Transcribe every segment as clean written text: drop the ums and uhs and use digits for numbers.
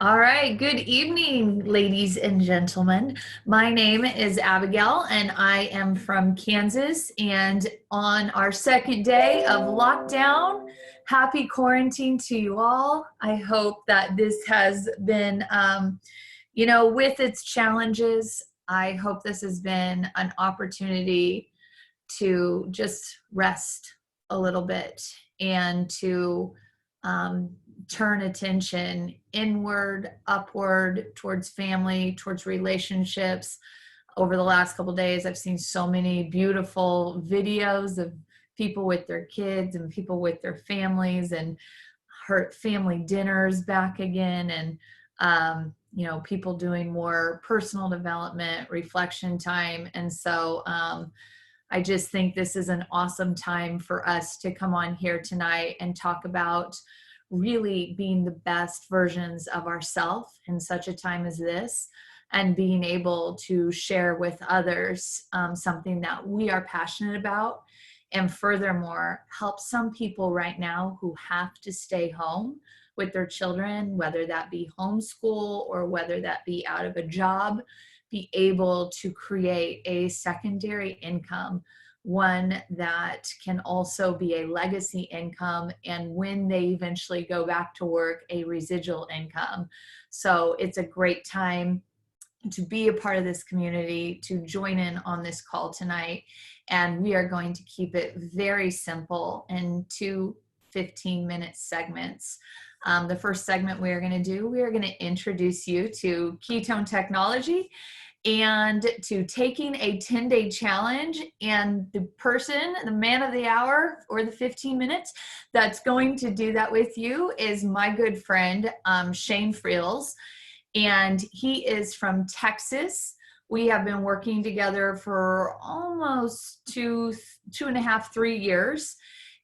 All right, good evening, ladies and gentlemen. My name is Abigail, and I am from Kansas. And on our second day of lockdown, happy quarantine to you all. I hope that this has been, with its challenges, I hope this has been an opportunity to just rest a little bit and to um, turn attention inward, upward, towards family, towards relationships. Over the last couple of days, I've seen so many beautiful videos of people with their kids and people with their families, and her family dinners back again, and people doing more personal development, reflection time. And so I just think this is an awesome time for us to come on here tonight and talk about really being the best versions of ourselves in such a time as this, and being able to share with others something that we are passionate about, and furthermore help some people right now who have to stay home with their children, whether that be homeschool or whether that be out of a job, be able to create a secondary income, one that can also be a legacy income, and when they eventually go back to work, a residual income. So it's a great time to be a part of this community, to join in on this call tonight. And we are going to keep it very simple in two 15-minute segments. The first segment we are going to introduce you to ketone technology and to taking a 10-day challenge. And the person, the man of the hour or the 15 minutes that's going to do that with you is my good friend, Shane Friels. And he is from Texas. We have been working together for almost two and a half, 3 years,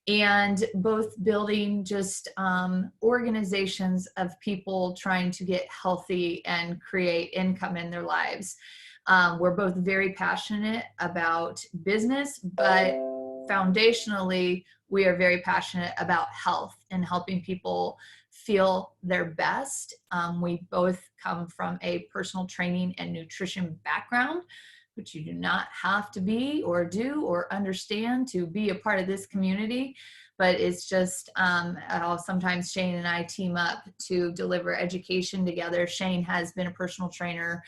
and both building just organizations of people trying to get healthy and create income in their lives. We're both very passionate about business, but foundationally, we are very passionate about health and helping people feel their best. We both come from a personal training and nutrition background, which you do not have to be or do or understand to be a part of this community. But it's just sometimes Shane and I team up to deliver education together. Shane has been a personal trainer,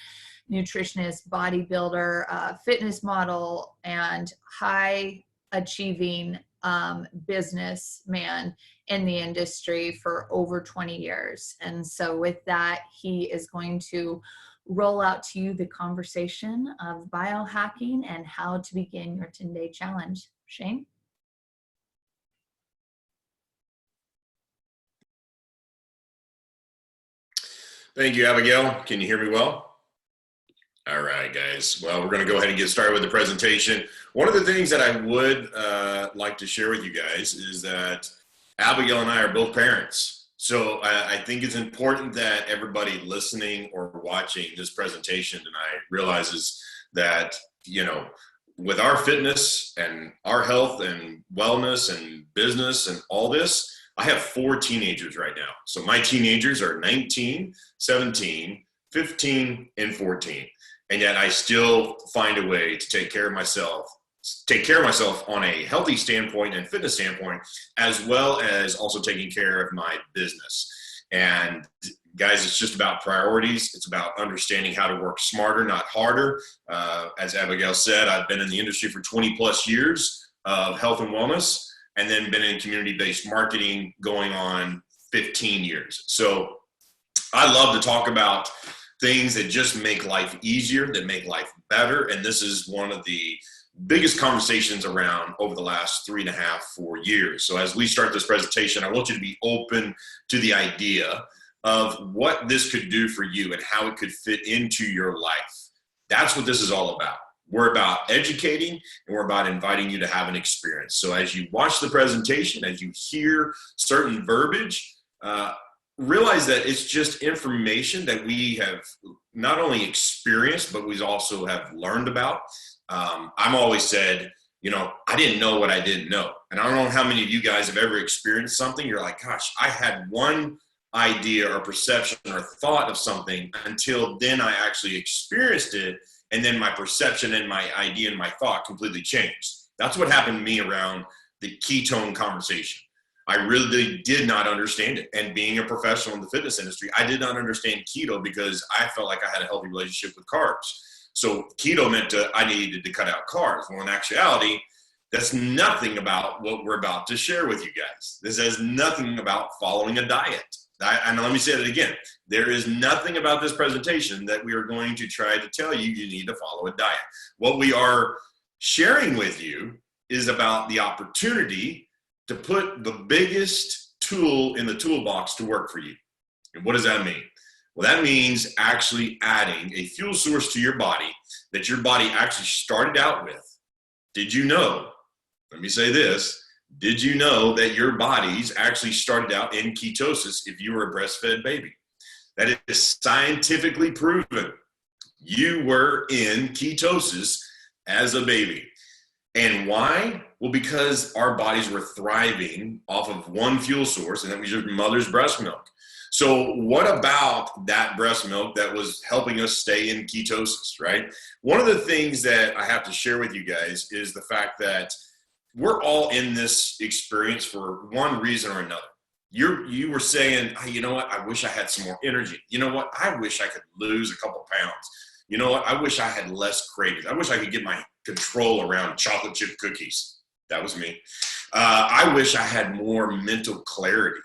nutritionist, bodybuilder, fitness model, and high achieving businessman in the industry for over 20 years. And so with that, he is going to roll out to you the conversation of biohacking and how to begin your 10-day challenge. Shane? Thank you, Abigail. Can you hear me well? All right, guys. Well, we're going to go ahead and get started with the presentation. One of the things that I would like to share with you guys is that Abigail and I are both parents. So I think it's important that everybody listening or watching this presentation tonight realizes that, with our fitness and our health and wellness and business and all this, I have 4 teenagers right now. So my teenagers are 19, 17, 15, and 14. And yet I still find a way to take care of myself on a healthy standpoint and fitness standpoint, as well as also taking care of my business. And guys, it's just about priorities. It's about understanding how to work smarter, not harder. As Abigail said, I've been in the industry for 20 plus years of health and wellness, and then been in community-based marketing going on 15 years. So I love to talk about things that just make life easier, that make life better. And this is one of the biggest conversations around over the last 3.5, 4 years. So as we start this presentation, I want you to be open to the idea of what this could do for you and how it could fit into your life. That's what this is all about. We're about educating, and we're about inviting you to have an experience. So as you watch the presentation, as you hear certain verbiage, realize that it's just information that we have not only experienced, but we also have learned about. I'm always said, I didn't know what I didn't know. And I don't know how many of you guys have ever experienced something. You're like, gosh, I had one idea or perception or thought of something until then I actually experienced it. And then my perception and my idea and my thought completely changed. That's what happened to me around the ketone conversation. I really did not understand it. And being a professional in the fitness industry, I did not understand keto because I felt like I had a healthy relationship with carbs. So keto meant I needed to cut out carbs. Well, in actuality, that's nothing about what we're about to share with you guys. This has nothing about following a diet. And let me say that again. There is nothing about this presentation that we are going to try to tell you need to follow a diet. What we are sharing with you is about the opportunity to put the biggest tool in the toolbox to work for you. And what does that mean? Well, that means actually adding a fuel source to your body that your body actually started out with. Did you know? Let me say this. Did you know that your bodies actually started out in ketosis if you were a breastfed baby? That is scientifically proven. You were in ketosis as a baby. And why? Well, because our bodies were thriving off of one fuel source, and that was your mother's breast milk. So what about that breast milk that was helping us stay in ketosis, right? One of the things that I have to share with you guys is the fact that we're all in this experience for one reason or another. You were saying, hey, you know what? I wish I had some more energy. You know what? I wish I could lose a couple pounds. You know what? I wish I had less cravings. I wish I could get my control around chocolate chip cookies. That was me. I wish I had more mental clarity.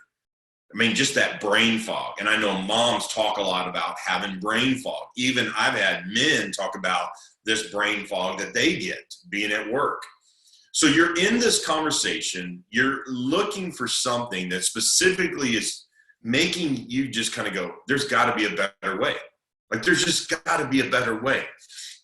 I mean, just that brain fog. And I know moms talk a lot about having brain fog. Even I've had men talk about this brain fog that they get being at work. So you're in this conversation, you're looking for something that specifically is making you just kind of go, there's got to be a better way. Like there's just got to be a better way.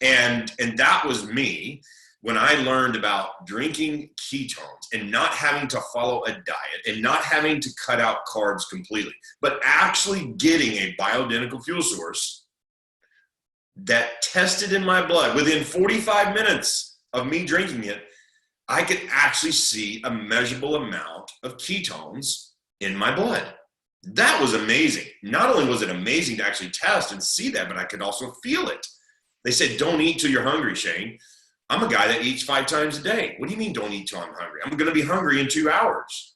And that was me when I learned about drinking ketones and not having to follow a diet and not having to cut out carbs completely, but actually getting a bioidentical fuel source that tested in my blood within 45 minutes of me drinking it. I could actually see a measurable amount of ketones in my blood. That was amazing. Not only was it amazing to actually test and see that, but I could also feel it. They said, don't eat till you're hungry, Shane. I'm a guy that eats 5 times a day. What do you mean don't eat till I'm hungry? I'm going to be hungry in 2 hours.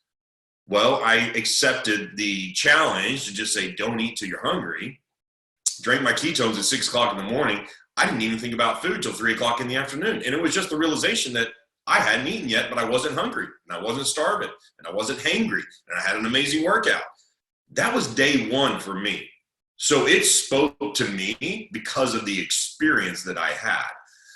Well, I accepted the challenge to just say, don't eat till you're hungry. Drank my ketones at 6 o'clock in the morning. I didn't even think about food till 3 o'clock in the afternoon. And it was just the realization that I hadn't eaten yet, but I wasn't hungry and I wasn't starving and I wasn't hangry and I had an amazing workout. That was day one for me. So it spoke to me because of the experience that I had.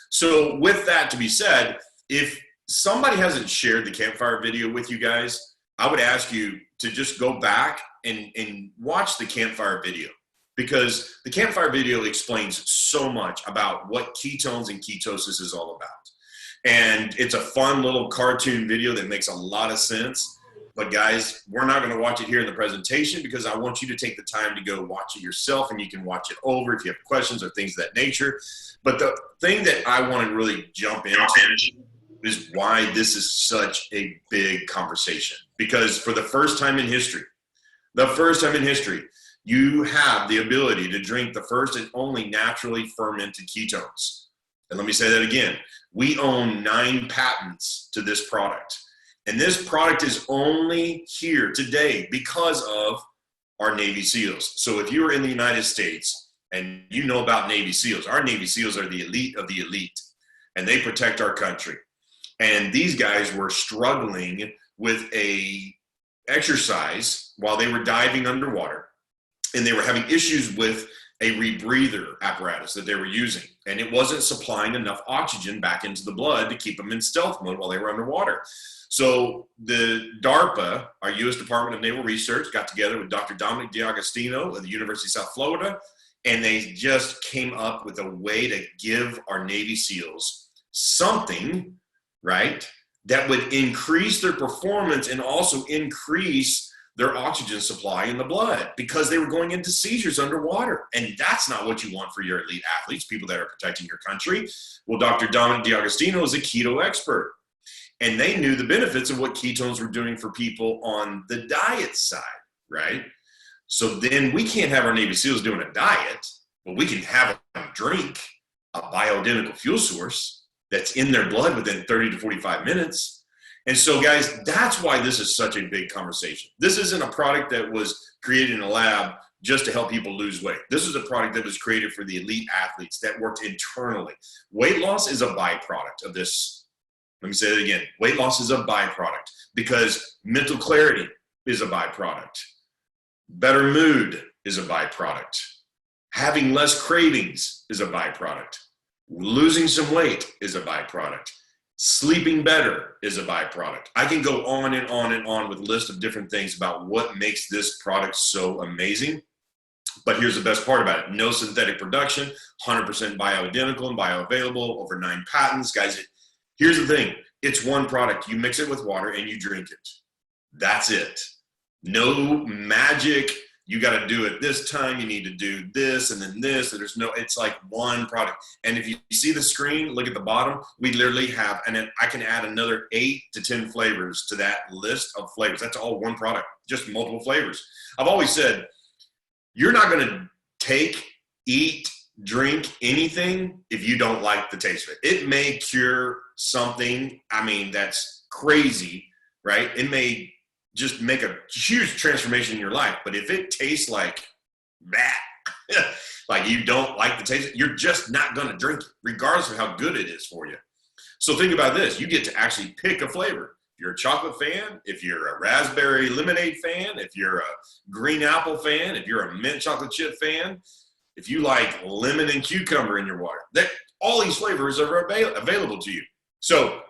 So with that to be said, if somebody hasn't shared the campfire video with you guys, I would ask you to just go back and watch the campfire video, because the campfire video explains so much about what ketones and ketosis is all about. And it's a fun little cartoon video that makes a lot of sense. But guys, we're not going to watch it here in the presentation because I want you to take the time to go watch it yourself, and you can watch it over if you have questions or things of that nature. But the thing that I want to really jump into is why this is such a big conversation. Because for the first time in history, you have the ability to drink the first and only naturally fermented ketones. And let me say that again. We own 9 patents to this product. And this product is only here today because of our Navy SEALs. So if you are in the United States and you know about Navy SEALs, our Navy SEALs are the elite of the elite, and they protect our country. And these guys were struggling with a exercise while they were diving underwater, and they were having issues with a rebreather apparatus that they were using, and it wasn't supplying enough oxygen back into the blood to keep them in stealth mode while they were underwater. So the DARPA, our U.S. Department of Naval Research, got together with Dr. Dominic D'Agostino of the University of South Florida, and they just came up with a way to give our Navy SEALs something, right, that would increase their performance and also increase their oxygen supply in the blood, because they were going into seizures underwater. And that's not what you want for your elite athletes, people that are protecting your country. Well, Dr. Dominic D'Agostino is a keto expert, and they knew the benefits of what ketones were doing for people on the diet side, right? So then we can't have our Navy SEALs doing a diet, but we can have them drink a bioidentical fuel source that's in their blood within 30 to 45 minutes. And so, guys, that's why this is such a big conversation. This isn't a product that was created in a lab just to help people lose weight. This is a product that was created for the elite athletes that worked internally. Weight loss is a byproduct of this. Let me say it again. Weight loss is a byproduct because mental clarity is a byproduct. Better mood is a byproduct. Having less cravings is a byproduct. Losing some weight is a byproduct. Sleeping better is a byproduct. I can go on and on and on with a list of different things about what makes this product so amazing. But here's the best part about it. No synthetic production, 100% bioidentical and bioavailable, over 9 patents. Guys, here's the thing. It's one product. You mix it with water and you drink it. That's it. No magic. You got to do it this time. You need to do this and then this. And it's like one product. And if you see the screen, look at the bottom. We literally have, and then I can add another 8 to 10 flavors to that list of flavors. That's all one product, just multiple flavors. I've always said, you're not going to take, eat, drink anything if you don't like the taste of it. It may cure something, that's crazy, right? It may just make a huge transformation in your life. But if it tastes like that, like you don't like the taste, you're just not going to drink it, regardless of how good it is for you. So think about this. You get to actually pick a flavor. If you're a chocolate fan, if you're a raspberry lemonade fan, if you're a green apple fan, if you're a mint chocolate chip fan, if you like lemon and cucumber in your water, all these flavors are available to you. So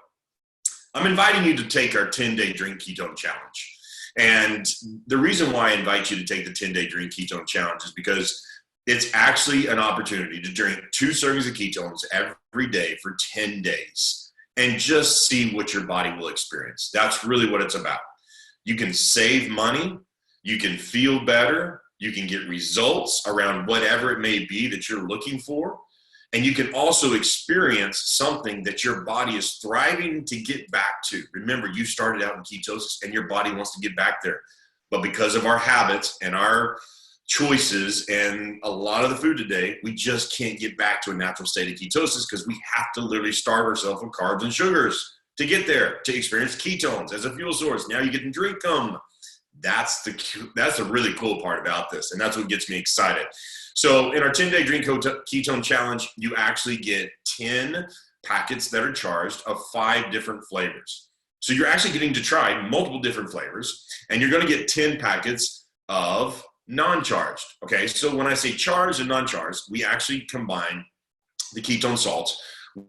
I'm inviting you to take our 10-day Drink Ketone Challenge. And the reason why I invite you to take the 10-day Drink Ketone Challenge is because it's actually an opportunity to drink 2 servings of ketones every day for 10 days and just see what your body will experience. That's really what it's about. You can save money, you can feel better, you can get results around whatever it may be that you're looking for. And you can also experience something that your body is thriving to get back to. Remember, you started out in ketosis and your body wants to get back there. But because of our habits and our choices and a lot of the food today, we just can't get back to a natural state of ketosis because we have to literally starve ourselves of carbs and sugars to get there, to experience ketones as a fuel source. Now you get to drink them. That's the really cool part about this. And that's what gets me excited. So in our 10-day Drink Ketone Challenge, you actually get 10 packets that are charged of 5 different flavors. So you're actually getting to try multiple different flavors, and you're going to get 10 packets of non-charged. Okay, so when I say charged and non-charged, we actually combine the ketone salts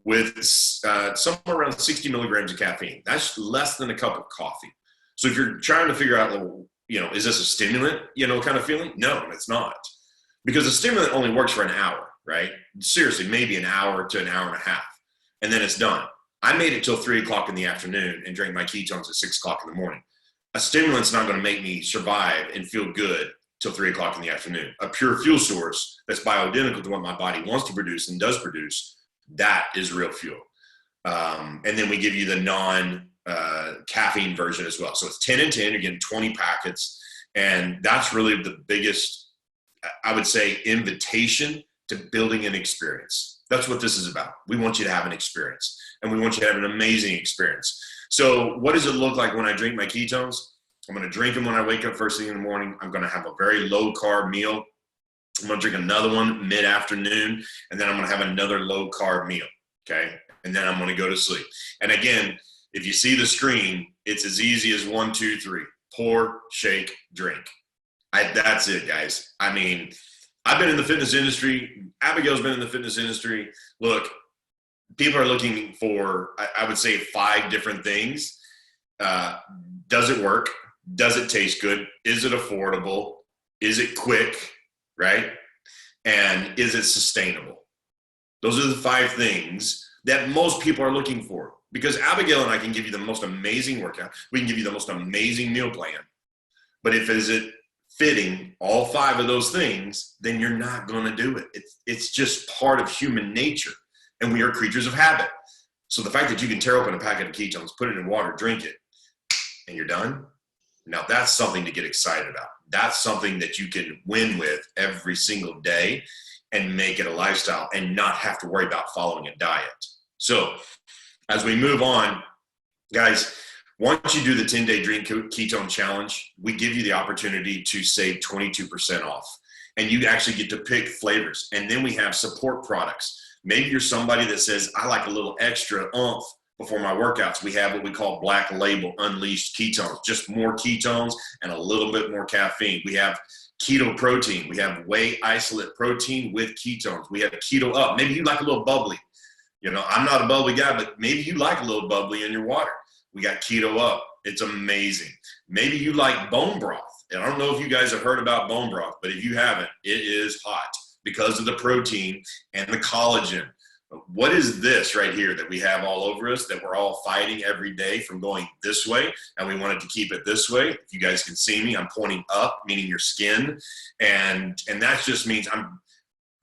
with somewhere around 60 milligrams of caffeine. That's less than a cup of coffee. So if you're trying to figure out, is this a stimulant, kind of feeling? No, it's not. Because a stimulant only works for an hour, right? Seriously, maybe an hour to an hour and a half. And then it's done. I made it till 3 o'clock in the afternoon and drank my ketones at 6 o'clock in the morning. A stimulant's not going to make me survive and feel good till 3 o'clock in the afternoon. A pure fuel source that's bioidentical to what my body wants to produce and does produce, that is real fuel. And then we give you the non-caffeine version as well. So it's 10 and 10, you're getting 20 packets. And that's really the biggest, I would say, invitation to building an experience. That's what this is about. We want you to have an experience, and we want you to have an amazing experience. So what does it look like when I drink my ketones? I'm going to drink them when I wake up first thing in the morning. I'm going to have a very low carb meal. I'm going to drink another one mid-afternoon, and then I'm going to have another low carb meal. Okay. And then I'm going to go to sleep. And again, if you see the screen, it's as easy as 1, 2, 3, pour, shake, drink. That's it, guys. I've been in the fitness industry. Abigail's been in the fitness industry. Look, people are looking for, I would say, 5 different things. Does it work? Does it taste good? Is it affordable? Is it quick? Right? And is it sustainable? Those are the 5 things that most people are looking for. Because Abigail and I can give you the most amazing workout. We can give you the most amazing meal plan. But is it fitting all 5 of those things, then you're not going to do it. It's just part of human nature. And we are creatures of habit. So the fact that you can tear open a packet of ketones, put it in water, drink it, and you're done. Now that's something to get excited about. that's something that you can win with every single day and make it a lifestyle and not have to worry about following a diet. So as we move on, guys, once you do the 10-day drink ketone challenge, we give you the opportunity to save 22% off. And you actually get to pick flavors. And then we have support products. Maybe you're somebody that says, I like a little extra oomph before my workouts. We have what we call Black Label Unleashed Ketones, just more ketones and a little bit more caffeine. We have keto protein. We have whey isolate protein with ketones. We have keto up. Maybe you like a little bubbly. You know, I'm not a bubbly guy, but maybe you like a little bubbly in your water. We got keto up. It's amazing. Maybe you like bone broth. And I don't know if you guys have heard about bone broth, but if you haven't, it is hot because of the protein and the collagen. What is this right here that we have all over us that we're all fighting every day from going this way? And we wanted to keep it this way. If you guys can see me, I'm pointing up, meaning your skin. And that just means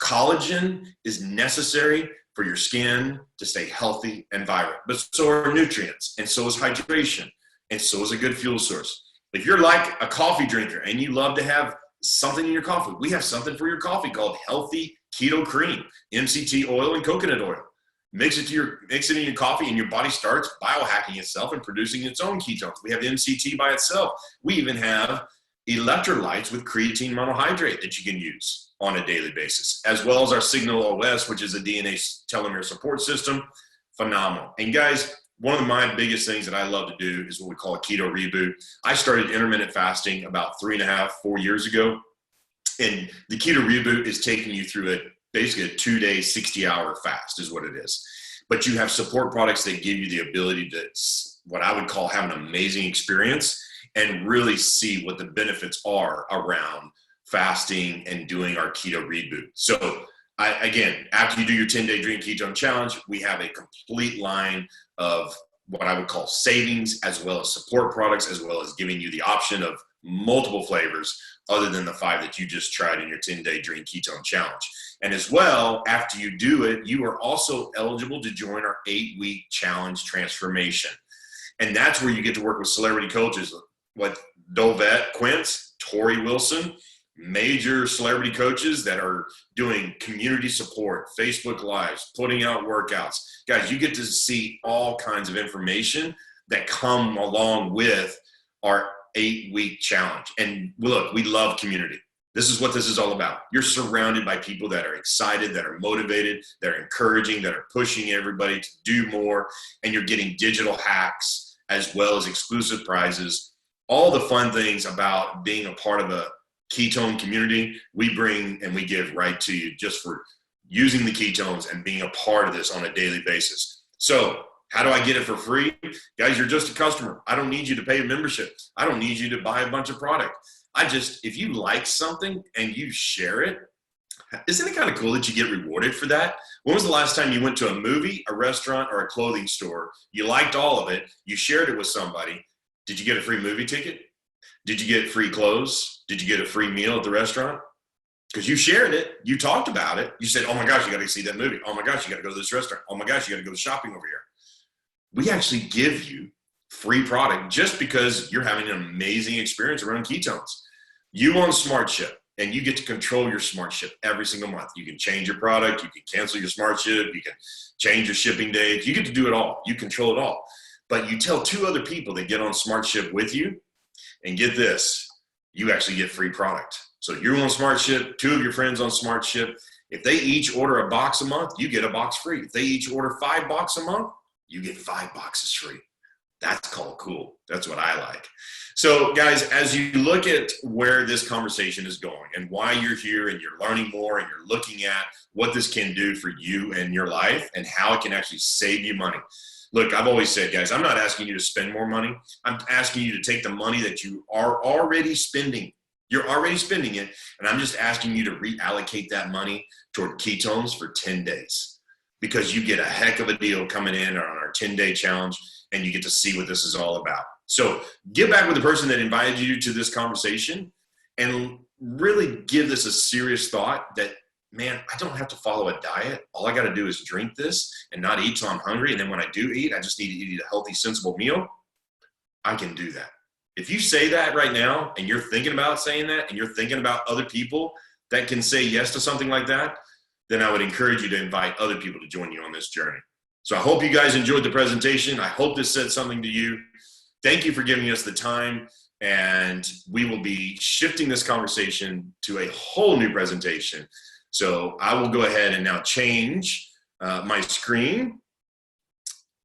collagen is necessary for your skin to stay healthy and vibrant. But so are nutrients, and so is hydration, and so is a good fuel source. If you're like a coffee drinker and you love to have something in your coffee, we have something for your coffee called Healthy Keto Cream, MCT oil and coconut oil. Mix it in your coffee and your body starts biohacking itself and producing its own ketones. We have MCT by itself. We even have electrolytes with creatine monohydrate that you can use on a daily basis, as well as our Signal OS, which is a DNA telomere support system. Phenomenal. And guys, one of my biggest things that I love to do is what we call a keto reboot. I started intermittent fasting about 3.5, 4 years ago. And the keto reboot is taking you through basically a 2-day, 60-hour fast is what it is. But you have support products that give you the ability to, what I would call, have an amazing experience and really see what the benefits are around fasting and doing our keto reboot. So again, after you do your 10-day drink ketone challenge, we have a complete line of what I would call savings, as well as support products, as well as giving you the option of multiple flavors other than the 5 that you just tried in your 10-day drink ketone challenge. And as well, after you do it, you are also eligible to join our 8-week challenge transformation. And that's where you get to work with celebrity coaches like Dovette Quince, Tori Wilson, major celebrity coaches that are doing community support, Facebook Lives, putting out workouts. Guys, you get to see all kinds of information that come along with our 8-week challenge. And look, we love community. This is what this is all about. You're surrounded by people that are excited, that are motivated, that are encouraging, that are pushing everybody to do more. And you're getting digital hacks as well as exclusive prizes. All the fun things about being a part of a ketone community, we bring and we give right to you just for using the ketones and being a part of this on a daily basis. So how do I get it for free? Guys, you're just a customer. I don't need you to pay a membership. I don't need you to buy a bunch of product. If you like something and you share it, isn't it kind of cool that you get rewarded for that? When was the last time you went to a movie, a restaurant, or a clothing store? You liked all of it. You shared it with somebody. Did you get a free movie ticket? Did you get free clothes? Did you get a free meal at the restaurant? Because you shared it. You talked about it. You said, oh my gosh, you got to see that movie. Oh my gosh, you got to go to this restaurant. Oh my gosh, you got to go shopping over here. We actually give you free product just because you're having an amazing experience around ketones. You own SmartShip, and you get to control your SmartShip every single month. You can change your product. You can cancel your SmartShip. You can change your shipping dates. You get to do it all. You control it all. But you tell 2 other people that get on SmartShip with you, and get this, you actually get free product. So you're on SmartShip, 2 of your friends on SmartShip. If they each order a box a month, you get a box free. If they each order 5 boxes a month, you get 5 boxes free. That's called cool. That's what I like. So guys, as you look at where this conversation is going and why you're here and you're learning more and you're looking at what this can do for you and your life and how it can actually save you money. Look, I've always said, guys, I'm not asking you to spend more money. I'm asking you to take the money that you are already spending. You're already spending it, and I'm just asking you to reallocate that money toward ketones for 10 days because you get a heck of a deal coming in on our 10-day challenge, and you get to see what this is all about. So get back with the person that invited you to this conversation and really give this a serious thought that, man, I don't have to follow a diet. All I got to do is drink this and not eat till I'm hungry. And then when I do eat, I just need to eat a healthy, sensible meal. I can do that. If you say that right now and you're thinking about saying that and you're thinking about other people that can say yes to something like that, then I would encourage you to invite other people to join you on this journey. So I hope you guys enjoyed the presentation. I hope this said something to you. Thank you for giving us the time, and we will be shifting this conversation to a whole new presentation. So I will go ahead and now change my screen,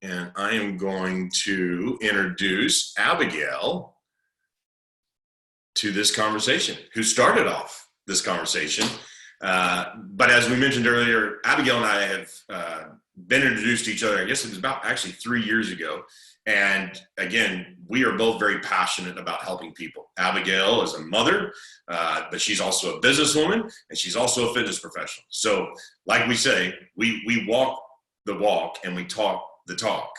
and I am going to introduce Abigail to this conversation, who started off this conversation. But as we mentioned earlier, Abigail and I have been introduced to each other, I guess it was about actually 3 years ago. And again, we are both very passionate about helping people. Abigail is a mother, but she's also a businesswoman, and she's also a fitness professional. So like we say, we walk the walk and we talk the talk.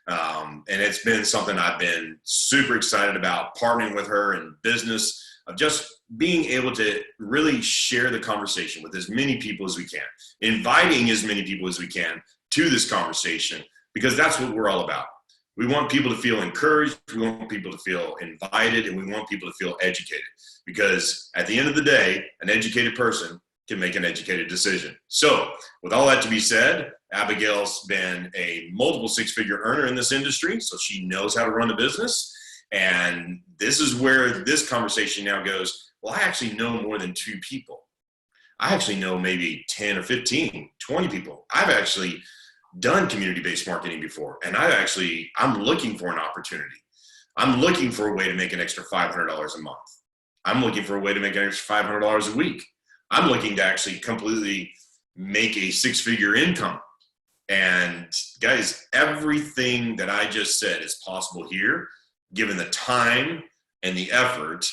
And it's been something I've been super excited about, partnering with her in business, of just being able to really share the conversation with as many people as we can, inviting as many people as we can to this conversation, because that's what we're all about. We want people to feel encouraged, we want people to feel invited, and we want people to feel educated, because at the end of the day, an educated person can make an educated decision. So with all that to be said, Abigail's been a multiple six-figure earner in this industry, so she knows how to run a business. And this is where this conversation now goes, well, I actually know more than 2 people. I actually know maybe 10 or 15, 20 people. I've actually done community-based marketing before, and I'm looking for an opportunity. I'm looking for a way to make an extra $500 a month. I'm looking for a way to make an extra $500 a week. I'm looking to actually completely make a 6-figure income. And guys, everything that I just said is possible here, given the time and the effort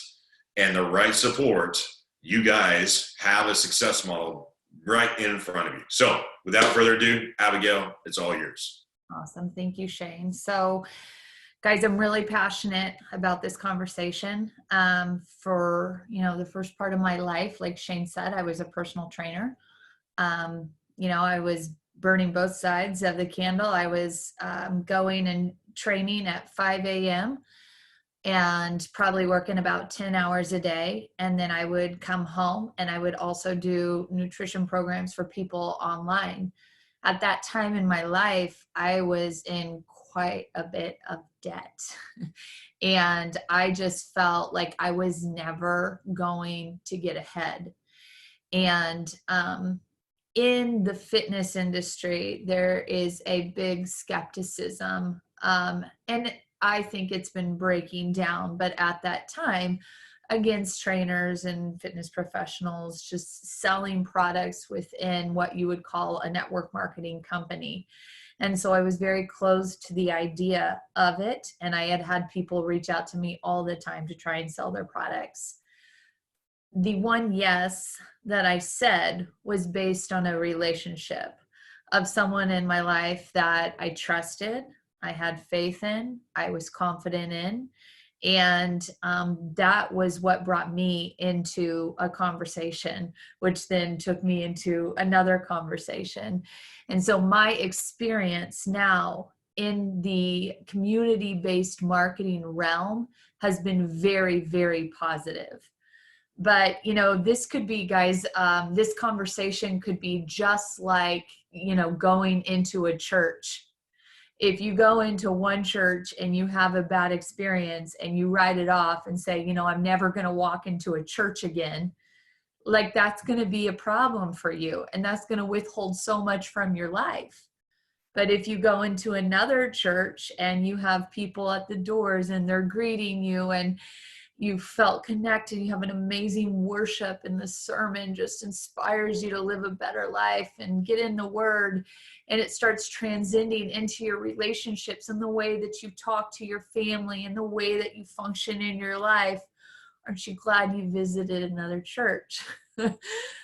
and the right support. You guys have a success model right in front of you. So without further ado, Abigail, it's all yours. Awesome. Thank you, Shane. So guys, I'm really passionate about this conversation. For, the first part of my life, like Shane said, I was a personal trainer. I was burning both sides of the candle. I was going and training at 5 a.m. and probably working about 10 hours a day. And then I would come home and I would also do nutrition programs for people online. At that time in my life, I was in quite a bit of debt. And I just felt like I was never going to get ahead. And in the fitness industry, there is a big skepticism. And I think it's been breaking down, but at that time, against trainers and fitness professionals just selling products within what you would call a network marketing company. And so I was very close to the idea of it. And I had people reach out to me all the time to try and sell their products. The one yes that I said was based on a relationship of someone in my life that I trusted, I had faith in, I was confident in. And that was what brought me into a conversation, which then took me into another conversation. And so my experience now in the community-based marketing realm has been very, very positive. But, this could be, guys, this conversation could be just like, going into a church. If you go into one church and you have a bad experience and you write it off and say, I'm never going to walk into a church again, like that's going to be a problem for you. And that's going to withhold so much from your life. But if you go into another church and you have people at the doors and they're greeting you and you felt connected, you have an amazing worship, and the sermon just inspires you to live a better life and get in the word, and it starts transcending into your relationships and the way that you talk to your family and the way that you function in your life. Aren't you glad you visited another church?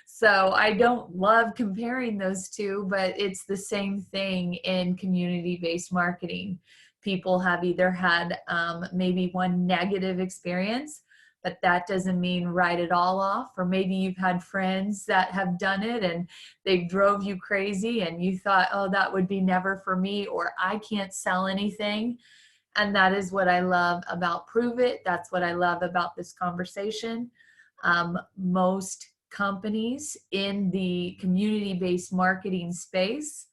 So I don't love comparing those two, but it's the same thing in community-based marketing. People have either had maybe one negative experience, but that doesn't mean write it all off. Or maybe you've had friends that have done it and they drove you crazy and you thought, oh, that would be never for me, or I can't sell anything. And that is what I love about Pruvit. That's what I love about this conversation. Most companies in the community-based marketing space,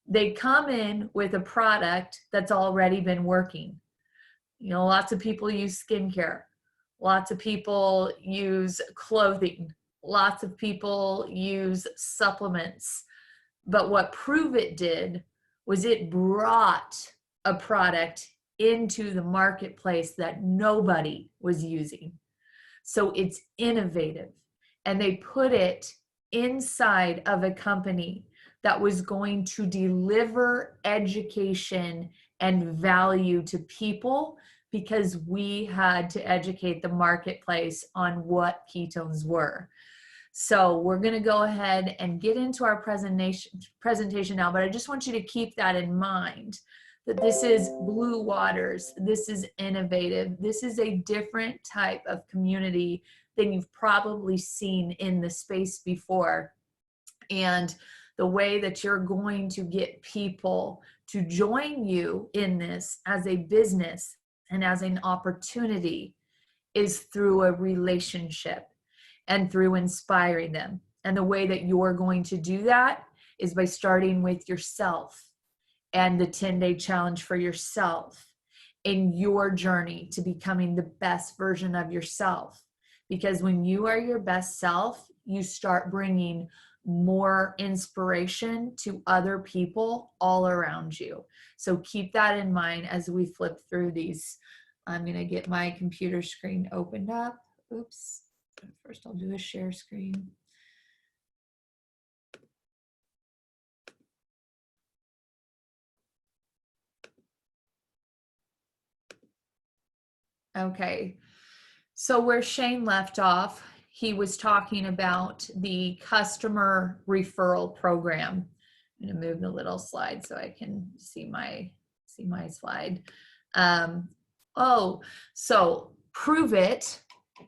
they come in with a product that's already been working. You know, lots of people use skincare. Lots of people use clothing. Lots of people use supplements. But what Pruvit did was it brought a product into the marketplace that nobody was using. So it's innovative. And they put it inside of a company that was going to deliver education and value to people, because we had to educate the marketplace on what ketones were. So we're going to go ahead and get into our presentation now, but I just want you to keep that in mind, that this is blue waters, this is innovative, this is a different type of community than you've probably seen in the space before. And the way that you're going to get people to join you in this as a business and as an opportunity is through a relationship and through inspiring them. And the way that you're going to do that is by starting with yourself and the 10-day challenge for yourself in your journey to becoming the best version of yourself. Because when you are your best self, you start bringing more inspiration to other people all around you. So keep that in mind as we flip through these. I'm going to get my computer screen opened up. Oops. First, I'll do a share screen. Okay. So where Shane left off, he was talking about the customer referral program. I'm going to move the little slide so I can see my slide. So Pruvit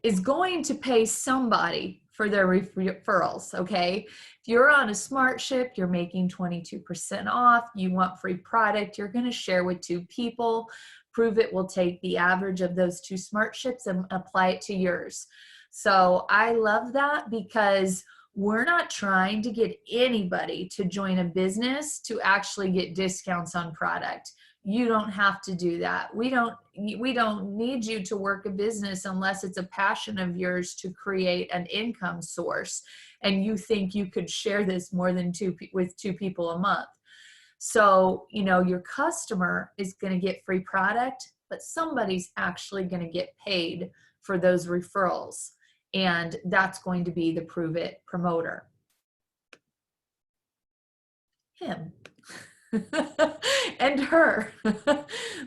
is going to pay somebody for their referrals, okay? If you're on a smart ship, you're making 22% off, you want free product, you're gonna share with 2 people. Pruvit will take the average of those 2 smart ships and apply it to yours. So I love that, because we're not trying to get anybody to join a business to actually get discounts on product. You don't have to do that. We don't need you to work a business unless it's a passion of yours to create an income source and you think you could share this more than with 2 people a month. So, you know, your customer is going to get free product, but somebody's actually going to get paid for those referrals. And that's going to be the Pruvit promoter. Him. And her.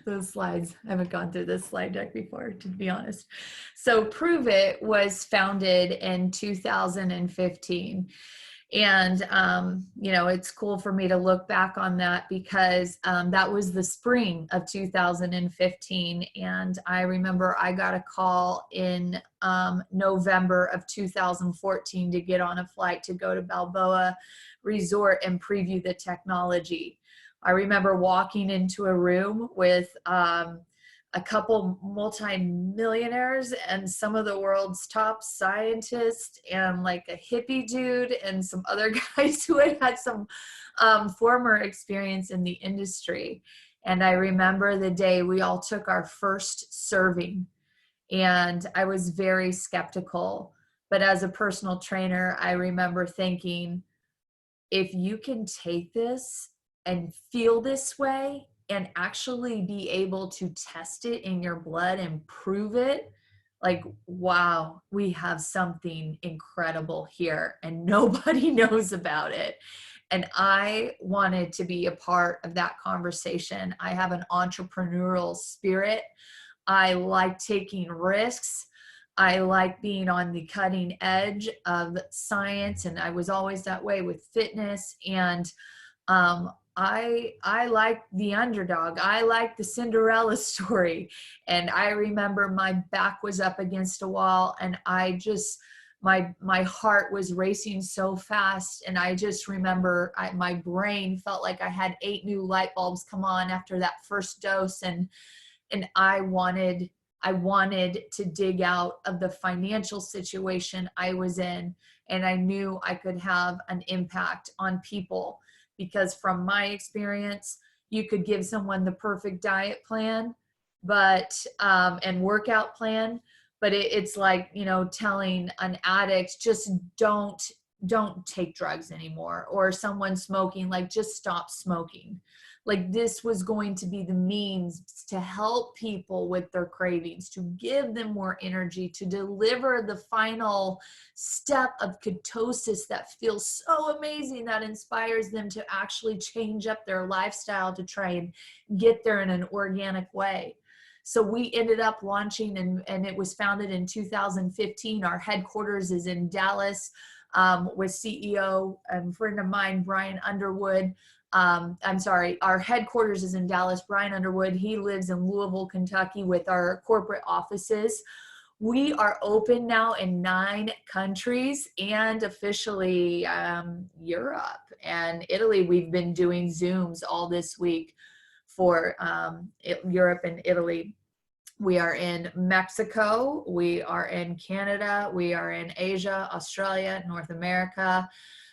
Those slides, I haven't gone through this slide deck before, to be honest. So Pruvit was founded in 2015. And, you know, it's cool for me to look back on that, because that was the spring of 2015. And I remember I got a call in November of 2014 to get on a flight to go to Balboa Resort and preview the technology. I remember walking into a room with a couple multi-millionaires and some of the world's top scientists and like a hippie dude and some other guys who had some former experience in the industry. And I remember the day we all took our first serving, and I was very skeptical. But as a personal trainer, I remember thinking, if you can take this and feel this way and actually be able to test it in your blood and prove it, like, wow, we have something incredible here and nobody knows about it. And I wanted to be a part of that conversation. I have an entrepreneurial spirit. I like taking risks. I like being on the cutting edge of science, and I was always that way with fitness. And I like the underdog. I like the Cinderella story. And I remember my back was up against a wall, and I just, my heart was racing so fast. And I just remember my brain felt like I had 8 new light bulbs come on after that first dose. And And I wanted to dig out of the financial situation I was in, and I knew I could have an impact on people, because from my experience, you could give someone the perfect diet plan, but and workout plan, but it's like, you know, telling an addict, just don't take drugs anymore, or someone smoking, like, just stop smoking. Like, this was going to be the means to help people with their cravings, to give them more energy, to deliver the final step of ketosis that feels so amazing, that inspires them to actually change up their lifestyle to try and get there in an organic way. So we ended up launching, and it was founded in 2015. Our headquarters is in Dallas, with CEO and friend of mine, Brian Underwood. Our headquarters is in Dallas. Brian Underwood, he lives in Louisville, Kentucky, with our corporate offices. We are open now in 9 countries, and officially Europe and Italy. We've been doing Zooms all this week for Europe and Italy. We are in Mexico, we are in Canada, we are in Asia, Australia, North America.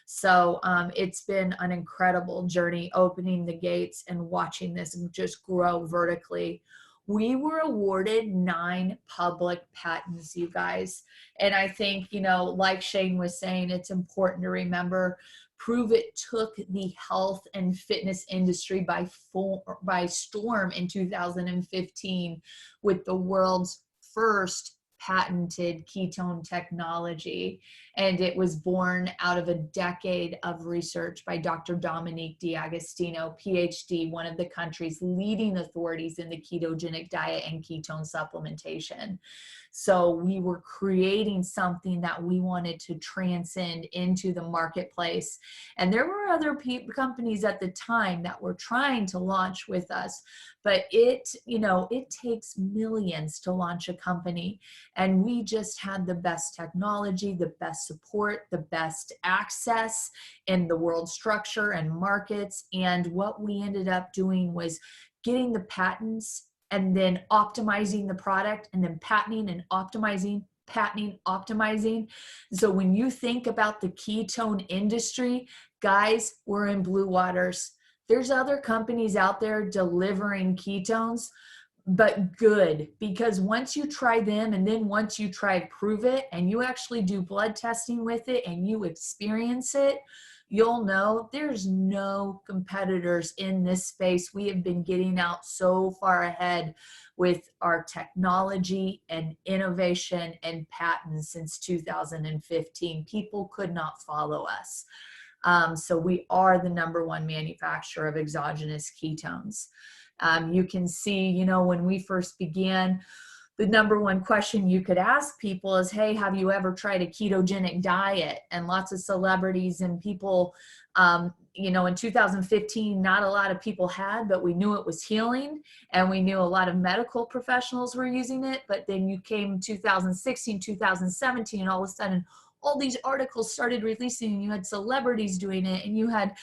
So it's been an incredible journey, opening the gates and watching this just grow vertically. We were awarded 9 public patents, you guys. And I think, you know, like Shane was saying, it's important to remember Pruvit took the health and fitness industry by storm in 2015 with the world's first patented ketone technology. And it was born out of a decade of research by Dr. Dominique D'Agostino, PhD, one of the country's leading authorities in the ketogenic diet and ketone supplementation. So we were creating something that we wanted to transcend into the marketplace. And there were other companies at the time that were trying to launch with us, but it takes millions to launch a company. And we just had the best technology, the best support, the best access in the world structure and markets. And what we ended up doing was getting the patents, and then optimizing the product, and then patenting and optimizing, patenting, optimizing. So when you think about the ketone industry, guys, we're in blue waters. There's other companies out there delivering ketones, but good, because once you try them, and then once you try Pruvit, and you actually do blood testing with it and you experience it, you'll know there's no competitors in this space. We have been getting out so far ahead with our technology and innovation and patents since 2015. People could not follow us. So we are the #1 manufacturer of exogenous ketones. You can see, you know, when we first began, the #1 question you could ask people is, hey, have you ever tried a ketogenic diet? And lots of celebrities and people, you know, in 2015, not a lot of people had, but we knew it was healing, and we knew a lot of medical professionals were using it. But then you came 2016, 2017, and all of a sudden, all these articles started releasing, and you had celebrities doing it, and you had,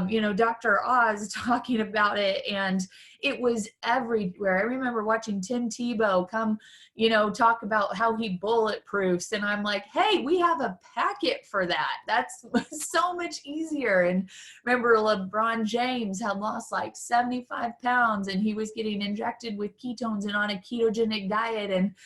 you know, Dr. Oz talking about it, and it was everywhere. I remember watching Tim Tebow come, you know, talk about how he bulletproofs, and I'm like, hey, we have a packet for that. That's so much easier. And remember, LeBron James had lost like 75 pounds, and he was getting injected with ketones and on a ketogenic diet, and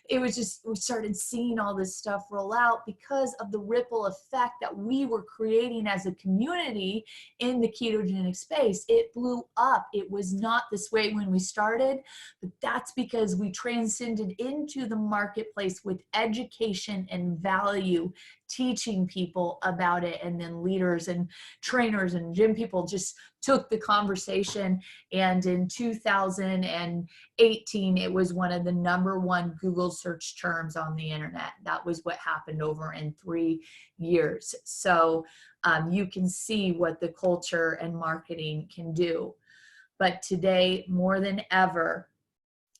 it was just, we started seeing all this stuff roll out because of the ripple effect that we were creating as a community in the ketogenic space. It blew up. It was not this way when we started, but that's because we transcended into the marketplace with education and value, teaching people about it. And then leaders and trainers and gym people just took the conversation. And in 2018, it was one of the #1 Google search terms on the internet. That was what happened over in 3 years. So you can see what the culture and marketing can do. But today, more than ever,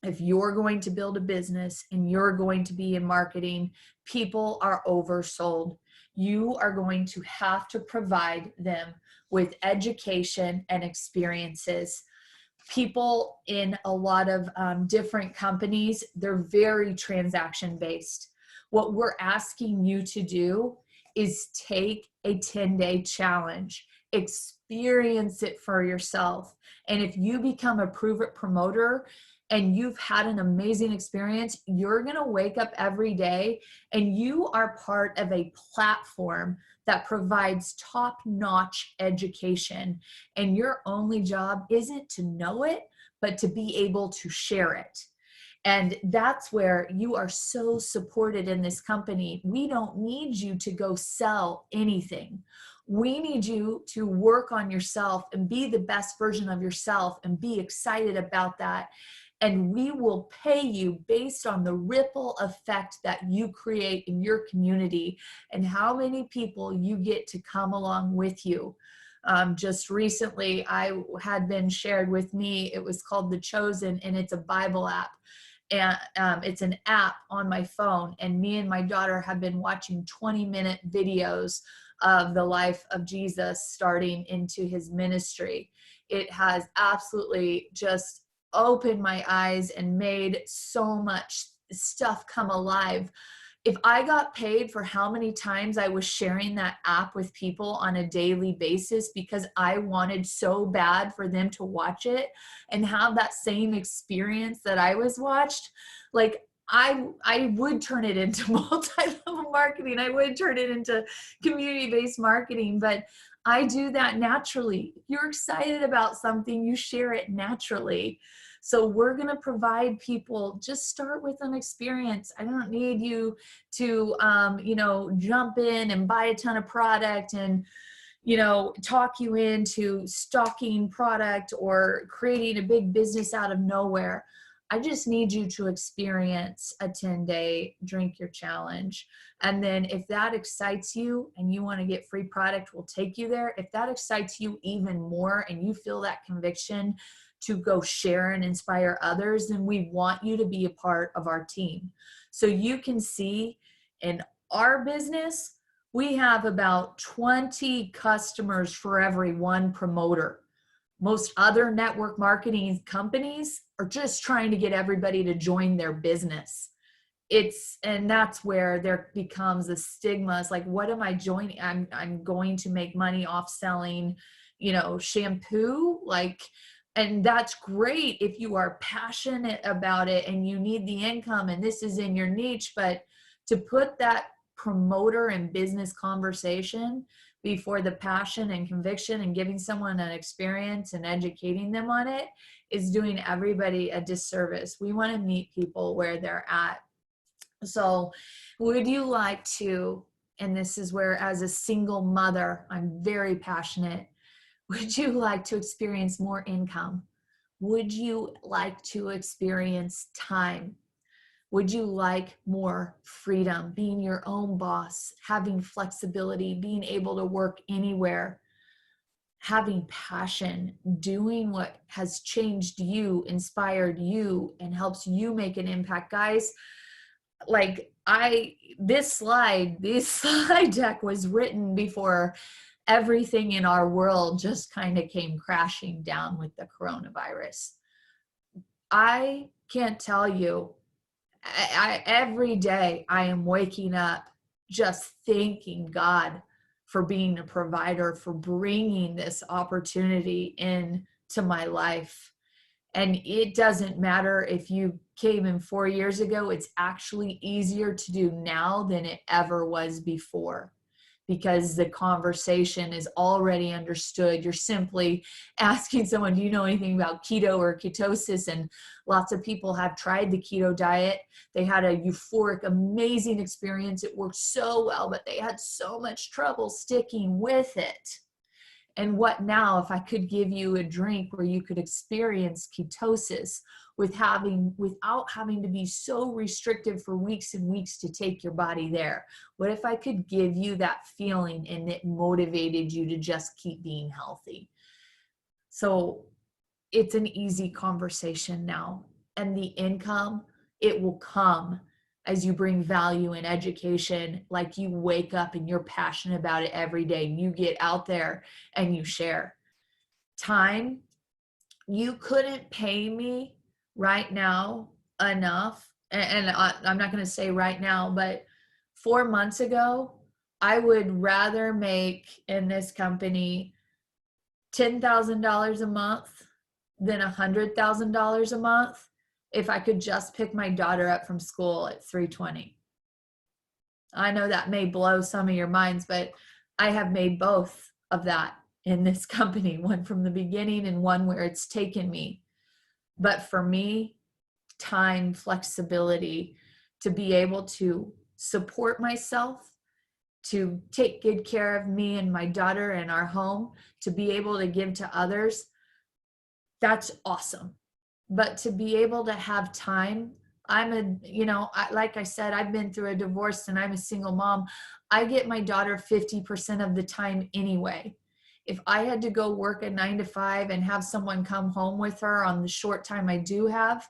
if you're going to build a business and you're going to be in marketing, people are oversold. You are going to have to provide them with education and experiences. people in a lot of different companies, they're very transaction based. What we're asking you to do is take a 10-day challenge, experience it for yourself. And if you become a Pruvit promoter and you've had an amazing experience, you're going to wake up every day and you are part of a platform that provides top-notch education. And your only job isn't to know it, but to be able to share it. And that's where you are so supported in this company. We don't need you to go sell anything. We need you to work on yourself and be the best version of yourself and be excited about that. And we will pay you based on the ripple effect that you create in your community and how many people you get to come along with you. Just recently, I had been shared with me, it was called The Chosen, and it's a Bible app. And it's an app on my phone, and me and my daughter have been watching 20-minute videos of the life of Jesus starting into his ministry. It has absolutely just opened my eyes and made so much stuff come alive. If I got paid for how many times I was sharing that app with people on a daily basis because I wanted so bad for them to watch it and have that same experience that I was watched, like I would turn it into multi-level marketing. I would turn it into community-based marketing, but I do that naturally. If you're excited about something, you share it naturally. So we're going to provide people, just start with an experience. I don't need you to, jump in and buy a ton of product and, talk you into stocking product or creating a big business out of nowhere. I just need you to experience a 10-day drink your challenge. And then if that excites you and you want to get free product, we'll take you there. If that excites you even more and you feel that conviction to go share and inspire others, then we want you to be a part of our team. So you can see in our business, we have about 20 customers for every one promoter. Most other network marketing companies are just trying to get everybody to join their business. And that's where there becomes a stigma. It's like, what am I joining? I'm going to make money off selling, shampoo, and that's great if you are passionate about it and you need the income and this is in your niche, but to put that promoter and business conversation before the passion and conviction and giving someone an experience and educating them on it is doing everybody a disservice. We want to meet people where they're at. So would you like to, and this is where as a single mother, I'm very passionate, would you like to experience more income? Would you like to experience time? Would you like more freedom, being your own boss, having flexibility, being able to work anywhere, having passion, doing what has changed you, inspired you, and helps you make an impact? Guys, this slide deck was written before everything in our world just kind of came crashing down with the coronavirus. I can't tell you, every day I am waking up just thanking God for being a provider, for bringing this opportunity into my life. And it doesn't matter if you came in 4 years ago, it's actually easier to do now than it ever was before, because the conversation is already understood. You're simply asking someone, do you know anything about keto or ketosis? And lots of people have tried the keto diet. They had a euphoric, amazing experience. It worked so well, but they had so much trouble sticking with it. And what now if I could give you a drink where you could experience ketosis without having to be so restrictive for weeks and weeks to take your body there? What if I could give you that feeling and it motivated you to just keep being healthy? So it's an easy conversation now. And the income, it will come as you bring value and education, like you wake up and you're passionate about it every day. You get out there and you share. Time, you couldn't pay me right now enough. I'm not going to say right now, but 4 months ago, I would rather make in this company $10,000 a month than $100,000 a month if I could just pick my daughter up from school at 3:20. I know that may blow some of your minds, but I have made both of that in this company, one from the beginning and one where it's taken me. But for me, time, flexibility to be able to support myself, to take good care of me and my daughter and our home, to be able to give to others, that's awesome. But to be able to have time, like I said, I've been through a divorce and I'm a single mom. I get my daughter 50% of the time anyway. If I had to go work a 9 to 5 and have someone come home with her on the short time I do have,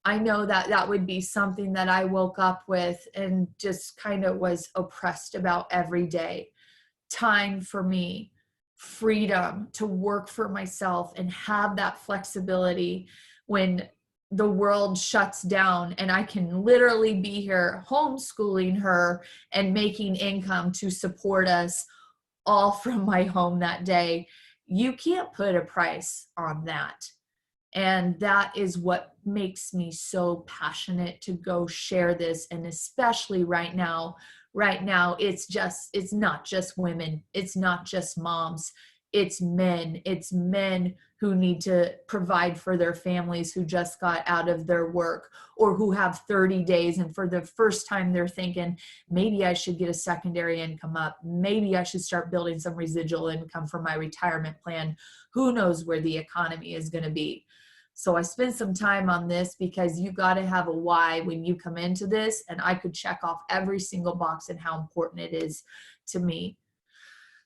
I know that that would be something that I woke up with and just kind of was oppressed about every day. Time for me, freedom to work for myself and have that flexibility when the world shuts down and I can literally be here homeschooling her and making income to support us all from my home that day. You can't put a price on that. And that is what makes me so passionate to go share this. And especially right now, it's not just women. It's not just moms. It's men. It's men who need to provide for their families who just got out of their work or who have 30 days. And for the first time, they're thinking, maybe I should get a secondary income up. Maybe I should start building some residual income for my retirement plan. Who knows where the economy is going to be? So I spent some time on this because you got to have a why when you come into this, and I could check off every single box and how important it is to me.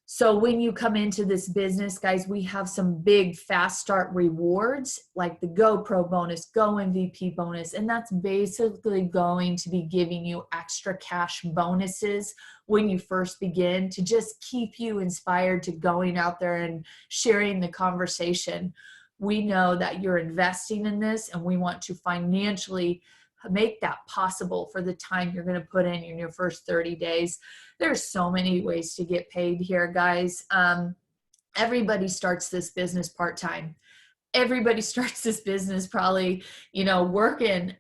So when you come into this business, guys, we have some big fast start rewards like the Go Pro bonus, Go MVP bonus, and that's basically going to be giving you extra cash bonuses when you first begin to just keep you inspired to going out there and sharing the conversation. We know that you're investing in this and we want to financially make that possible for the time you're going to put in your first 30 days. There's so many ways to get paid here, guys. Everybody starts this business part-time. Everybody starts this business probably, working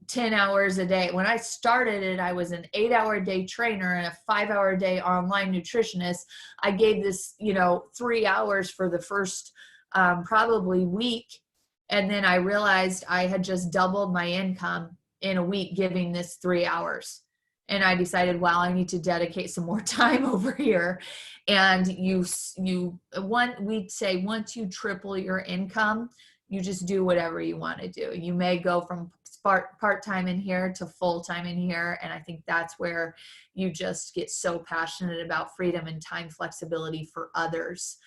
10 hours a day. When I started it, I was an 8-hour-a-day trainer and a 5-hour-a-day online nutritionist. I gave this, 3 hours for the first probably week. And then I realized I had just doubled my income in a week giving this 3 hours. And I decided, wow, I need to dedicate some more time over here. And we'd say once you triple your income, you just do whatever you want to do. You may go from part-time in here to full-time in here. And I think that's where you just get so passionate about freedom and time flexibility for others.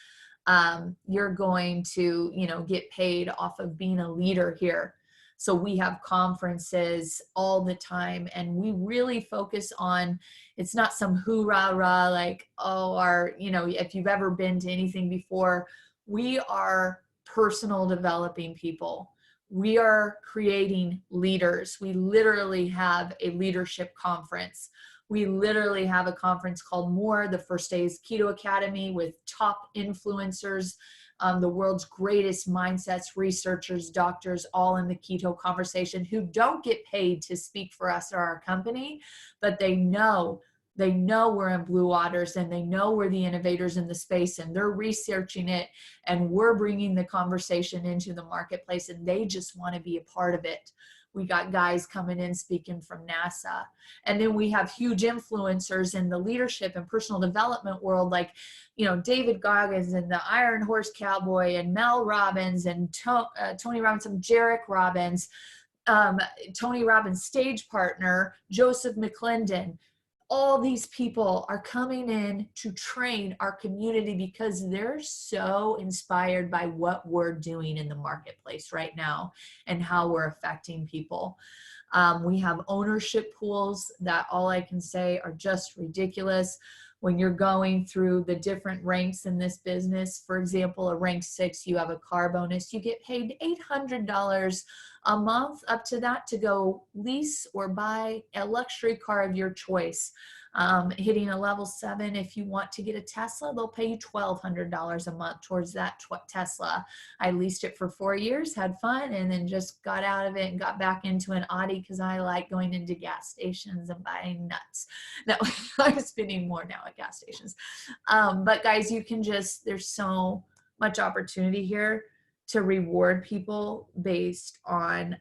You're going to, get paid off of being a leader here. So we have conferences all the time and we really focus on, it's not some hoorah-rah like, if you've ever been to anything before, we are personal developing people. We are creating leaders. We literally have a leadership conference. We literally have a conference called MØRE. The first day is KETO Academy with top influencers, the world's greatest mindsets, researchers, doctors, all in the keto conversation who don't get paid to speak for us or our company, but they know we're in blue waters and they know we're the innovators in the space and they're researching it and we're bringing the conversation into the marketplace and they just want to be a part of it. We got guys coming in speaking from NASA. And then we have huge influencers in the leadership and personal development world, like, David Goggins and the Iron Horse Cowboy and Mel Robbins and Tony Robbins and Jarek Robbins, Tony Robbins' stage partner, Joseph McClendon. All these people are coming in to train our community because they're so inspired by what we're doing in the marketplace right now and how we're affecting people. We have ownership pools that all I can say are just ridiculous. when you're going through the different ranks in this business. For example, a rank 6, you have a car bonus. You get paid $800 a month up to that to go lease or buy a luxury car of your choice. Hitting a level 7, if you want to get a Tesla, they'll pay you $1,200 a month towards that Tesla. I leased it for 4 years, had fun, and then just got out of it and got back into an Audi because I like going into gas stations and buying nuts. No, I'm spending more now at gas stations. But guys, you can just, there's so much opportunity here to reward people based on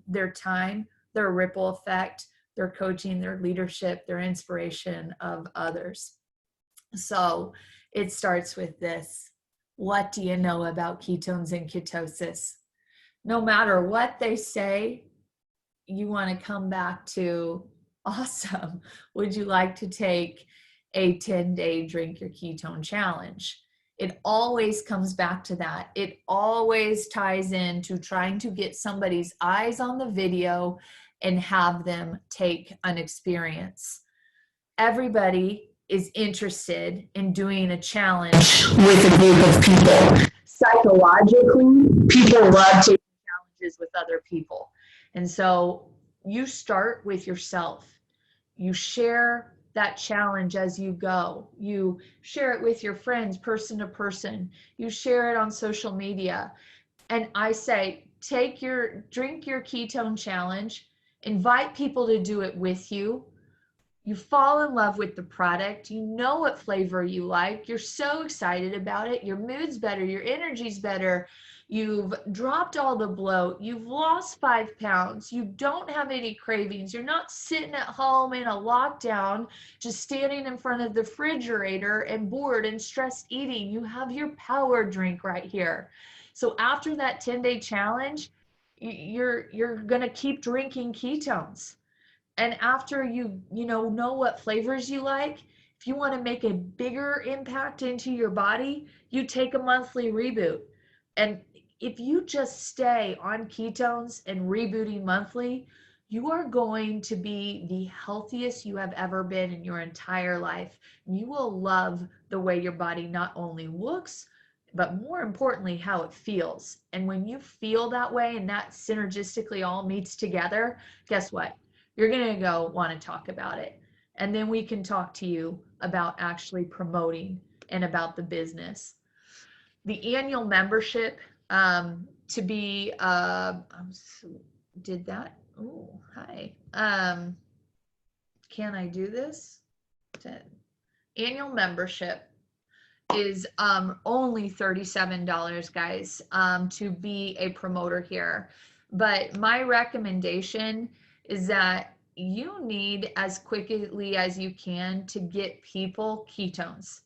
their time, their ripple effect, their coaching, their leadership, their inspiration of others. So it starts with this. What do you know about ketones and ketosis? No matter what they say, you want to come back to, awesome. Would you like to take a 10-day drink your ketone challenge? It always comes back to that. It always ties into trying to get somebody's eyes on the video and have them take an experience. Everybody is interested in doing a challenge with a group of people. Psychologically, people love taking challenges with other people. And so you start with yourself. You share that challenge as you go. You share it with your friends, person to person. You share it on social media. And I say, drink your ketone challenge, invite people to do it with you. You fall in love with the product. You know what flavor you like. You're so excited about it. Your mood's better. Your energy's better. You've dropped all the bloat. You've lost 5 pounds. You don't have any cravings. You're not sitting at home in a lockdown, just standing in front of the refrigerator and bored and stressed eating. You have your power drink right here. So after that 10-day challenge, you're going to keep drinking ketones. And after you know what flavors you like, if you want to make a bigger impact into your body, you take a monthly reboot. And if you just stay on ketones and rebooting monthly, you are going to be the healthiest you have ever been in your entire life. You will love the way your body not only looks, but more importantly, how it feels. And when you feel that way and that synergistically all meets together, guess what? You're going to go want to talk about it. And then we can talk to you about actually promoting and about the business. The annual membership to be, did that? Oh, hi. Can I do this? Annual membership is only $37, guys, to be a promoter here. But my recommendation is that you need as quickly as you can to get people ketones.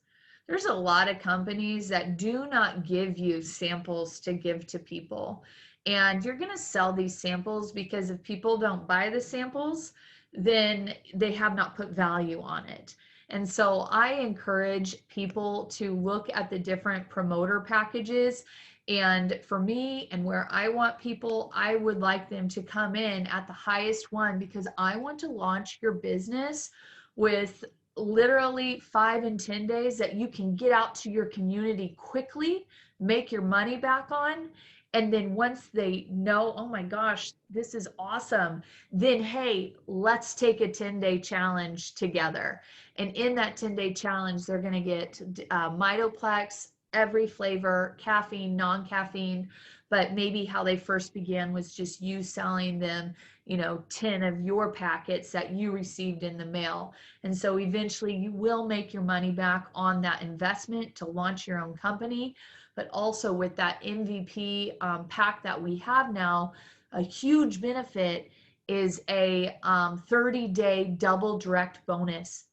There's a lot of companies that do not give you samples to give to people. And you're going to sell these samples because if people don't buy the samples, then they have not put value on it. And so I encourage people to look at the different promoter packages. And for me and where I want people, I would like them to come in at the highest one because I want to launch your business with literally 5 and 10 days that you can get out to your community quickly, make your money back on. And then once they know, oh my gosh, this is awesome, then hey, let's take a 10-day challenge together. And in that 10-day challenge, they're going to get Mitoplex, every flavor, caffeine, non-caffeine, but maybe how they first began was just you selling them, 10 of your packets that you received in the mail. And so eventually you will make your money back on that investment to launch your own company. But also with that MVP pack that we have now, a huge benefit is a 30-day double direct bonus.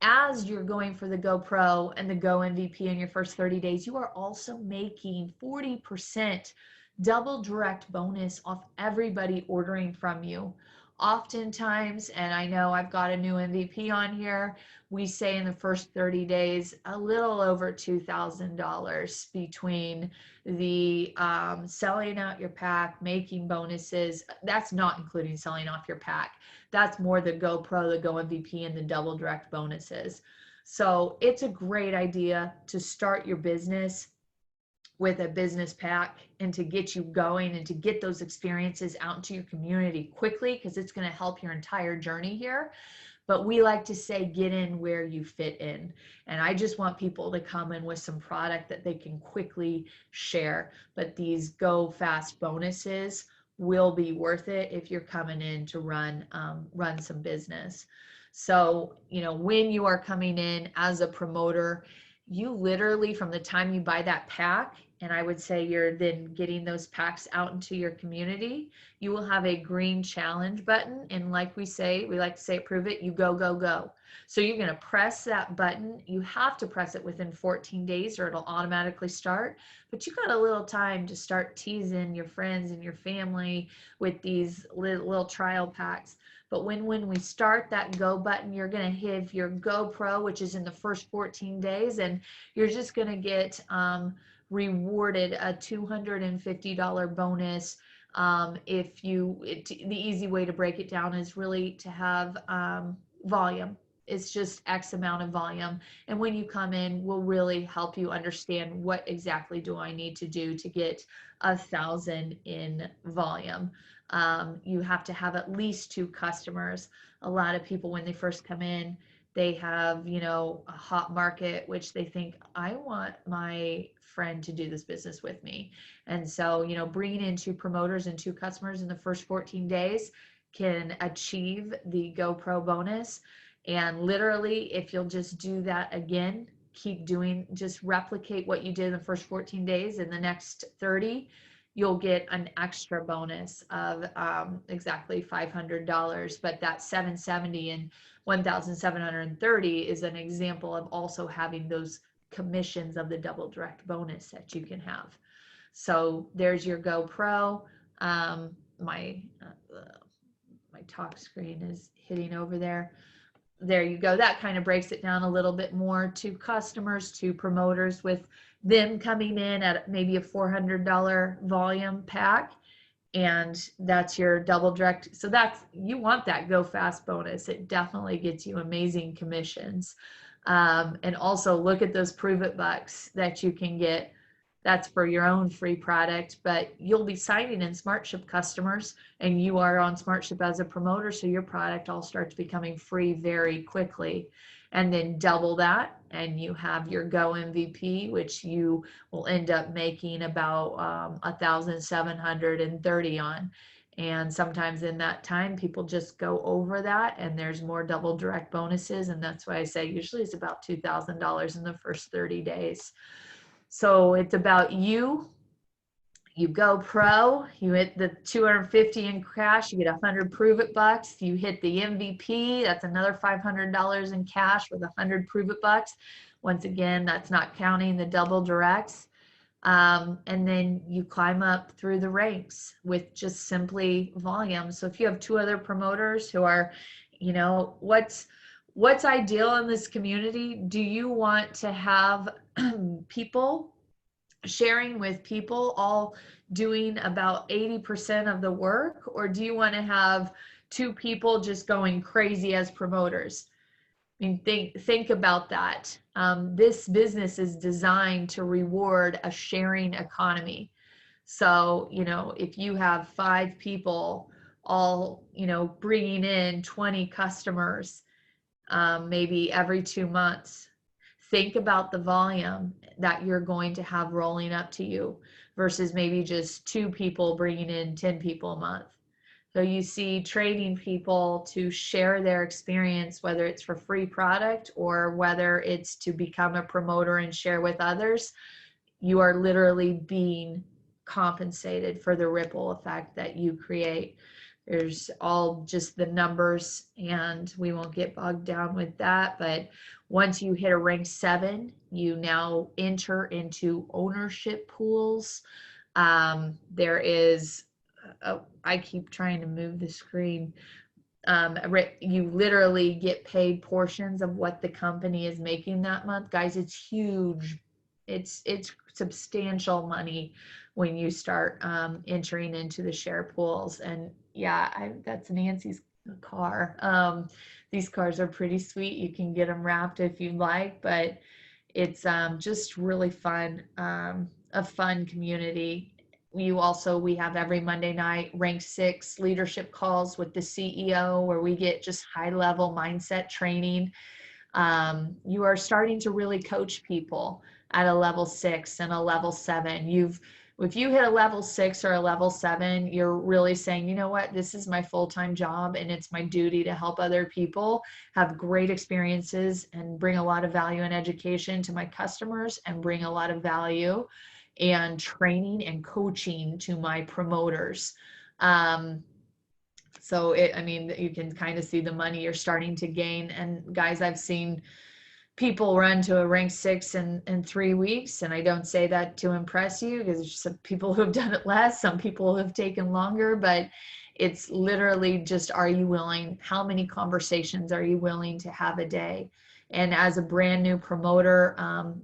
As you're going for the Go Pro and the Go MVP in your first 30 days, you are also making 40% double direct bonus off everybody ordering from you. Oftentimes, and I know I've got a new MVP on here, we say in the first 30 days, a little over $2,000 between the selling out your pack, making bonuses. That's not including selling off your pack. That's more the Go Pro, the Go MVP, and the double direct bonuses. So it's a great idea to start your business with a business pack and to get you going and to get those experiences out into your community quickly, because it's going to help your entire journey here. But we like to say, get in where you fit in. And I just want people to come in with some product that they can quickly share. But these go fast bonuses will be worth it if you're coming in to run some business. So, when you are coming in as a promoter, you literally, from the time you buy that pack, and I would say you're then getting those packs out into your community, you will have a green challenge button. And like we like to say at Pruvit, you go, go, go. So you're going to press that button. You have to press it within 14 days or it'll automatically start. But you got a little time to start teasing your friends and your family with these little trial packs. But when we start that go button, you're going to hit your Go Pro, which is in the first 14 days. And you're just going to get rewarded a $250 bonus. The easy way to break it down is really to have volume. It's just X amount of volume. And when you come in, we'll really help you understand what exactly do I need to do to get 1,000 in volume. You have to have at least 2 customers. A lot of people, when they first come in, they have, a hot market, which they think, I want my friend to do this business with me. And so, bringing in 2 promoters and 2 customers in the first 14 days can achieve the GoPro bonus. And literally, if you'll just do that again, just replicate what you did in the first 14 days. In the next 30, you'll get an extra bonus of exactly $500. But that 770 and 1,730 is an example of also having those commissions of the double direct bonus that you can have. So there's your GoPro. My talk screen is hitting over there. There you go. That kind of breaks it down a little bit more. 2 customers, 2 promoters, with them coming in at maybe a $400 volume pack. And that's your double direct. So you want that go fast bonus. It definitely gets you amazing commissions. And also look at those Pruvit bucks that you can get. That's for your own free product, but you'll be signing in SmartShip customers, and you are on SmartShip as a promoter, so your product all starts becoming free very quickly. And then double that, and you have your Go MVP, which you will end up making about 1,730 on. And sometimes in that time, people just go over that, and there's more double direct bonuses. And that's why I say usually it's about $2,000 in the first 30 days. So it's about you go pro, you hit the 250 in cash, you get 100 Pruvit bucks, you hit the MVP, that's another $500 in cash with 100 Pruvit bucks. Once again, that's not counting the double directs. And then you climb up through the ranks with just simply volume. So if you have 2 other promoters who are, what's ideal in this community? Do you want to have people sharing with people all doing about 80% of the work, or do you want to have 2 people just going crazy as promoters? I mean, think about that. This business is designed to reward a sharing economy. So, if you have 5 people all, bringing in 20 customers, maybe every 2 months, think about the volume that you're going to have rolling up to you versus maybe just 2 people bringing in 10 people a month. So you see, training people to share their experience, whether it's for free product or whether it's to become a promoter and share with others, you are literally being compensated for the ripple effect that you create. There's all just the numbers, and we won't get bogged down with that. But once you hit a rank 7, you now enter into ownership pools. There is, I keep trying to move the screen. You literally get paid portions of what the company is making that month. Guys, it's huge. It's substantial money when you start entering into the share pools. And yeah, that's Nancy's a car. These cars are pretty sweet. You can get them wrapped if you'd like, but it's just really fun, a fun community. We have every Monday night Rank 6 leadership calls with the CEO where we get just high level mindset training. You are starting to really coach people at a level 6 and a level 7. If you hit a level 6 or a level 7, you're really saying, you know what, this is my full-time job and it's my duty to help other people have great experiences and bring a lot of value and education to my customers and bring a lot of value and training and coaching to my promoters. So I mean, you can kind of see the money you're starting to gain. And guys, I've seen people run to a rank 6 in 3 weeks. And I don't say that to impress you, because there's some people who have done it less, some people who have taken longer, but it's literally just, are you willing? How many conversations are you willing to have a day? And as a brand new promoter,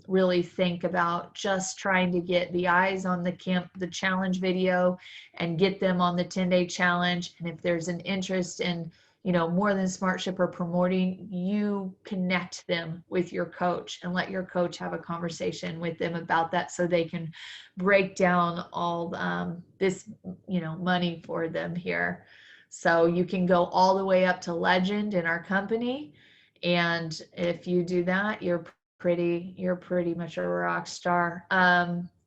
really think about just trying to get the eyes on the challenge video and get them on the 10-day challenge. And if there's an interest in, more than SmartShip or promoting, you connect them with your coach and let your coach have a conversation with them about that, so they can break down all this, money for them here. So you can go all the way up to legend in our company. And if you do that, you're pretty much a rock star.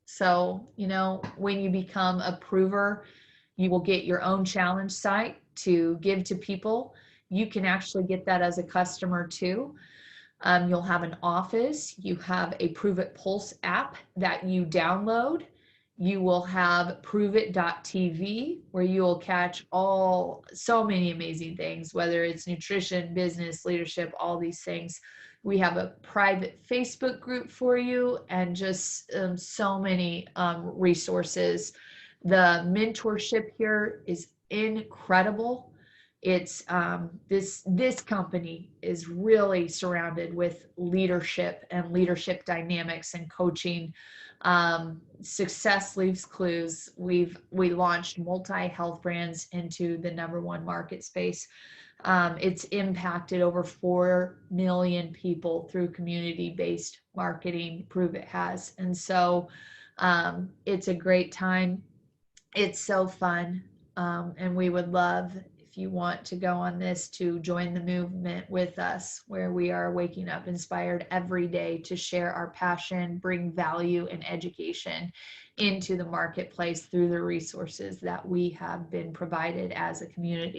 So, when you become a prover, you will get your own challenge site to give to people. You can actually get that as a customer too. You'll have an office. You have a Pruvit Pulse app that you download. You will have Pruvit.tv, where you will catch so many amazing things, whether it's nutrition, business, leadership, all these things. We have a private Facebook group for you, and just so many resources. The mentorship here is incredible. It's this company is really surrounded with leadership and leadership dynamics and coaching. Success leaves clues. We launched multi-health brands into the #1 market space. It's impacted over 4 million people through community-based marketing. Pruvit has. And so it's a great time. It's so fun. And we would love, if you want to go on this, to join the movement with us, where we are waking up inspired every day to share our passion, bring value and education into the marketplace through the resources that we have been provided as a community.